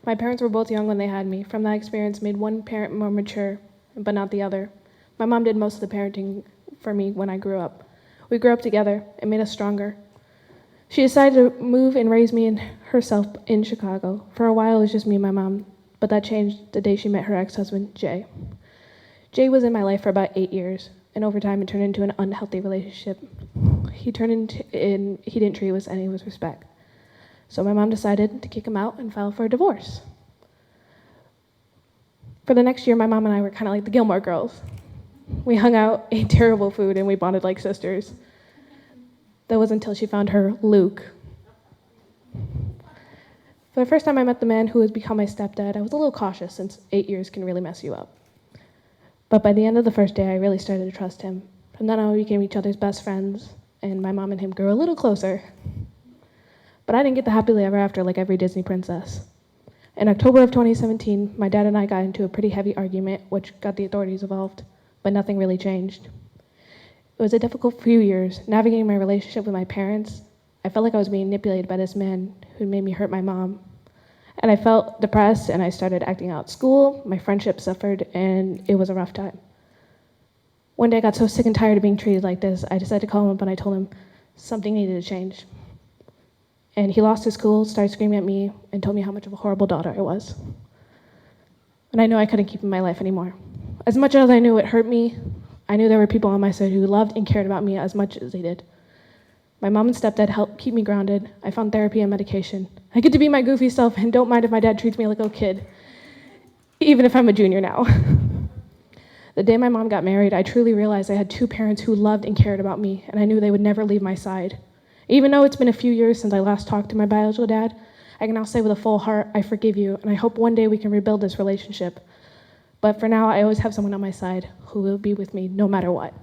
My parents were both young when they had me. From that experience made one parent more mature, but not the other. My mom did most of the parenting for me when I grew up. We grew up together. It made us stronger. She decided to move and raise me and herself in Chicago. For a while, it was just me and my mom, but that changed the day she met her ex-husband, Jay. Jay was in my life for about 8 years, and over time it turned into an unhealthy relationship. He didn't treat us any with respect. So my mom decided to kick him out and file for a divorce. For the next year, my mom and I were kind of like the Gilmore Girls. We hung out, ate terrible food, and we bonded like sisters. That was until she found her Luke. For the first time I met the man who has become my stepdad, I was a little cautious since 8 years can really mess you up. But by the end of the first day, I really started to trust him. From then on, we became each other's best friends, and my mom and him grew a little closer. But I didn't get the happily ever after like every Disney princess. In October of 2017, my dad and I got into a pretty heavy argument, which got the authorities involved, but nothing really changed. It was a difficult few years. Navigating my relationship with my parents, I felt like I was being manipulated by this man who made me hurt my mom. And I felt depressed, and I started acting out at school. My friendship suffered, and it was a rough time. One day I got so sick and tired of being treated like this, I decided to call him up and I told him something needed to change. And he lost his cool, started screaming at me, and told me how much of a horrible daughter I was. And I knew I couldn't keep him in my life anymore. As much as I knew it hurt me, I knew there were people on my side who loved and cared about me as much as they did. My mom and stepdad helped keep me grounded. I found therapy and medication. I get to be my goofy self and don't mind if my dad treats me like a little kid, even if I'm a junior now. The day my mom got married, I truly realized I had two parents who loved and cared about me, and I knew they would never leave my side. Even though it's been a few years since I last talked to my biological dad, I can now say with a full heart, I forgive you, and I hope one day we can rebuild this relationship. But for now, I always have someone on my side who will be with me no matter what.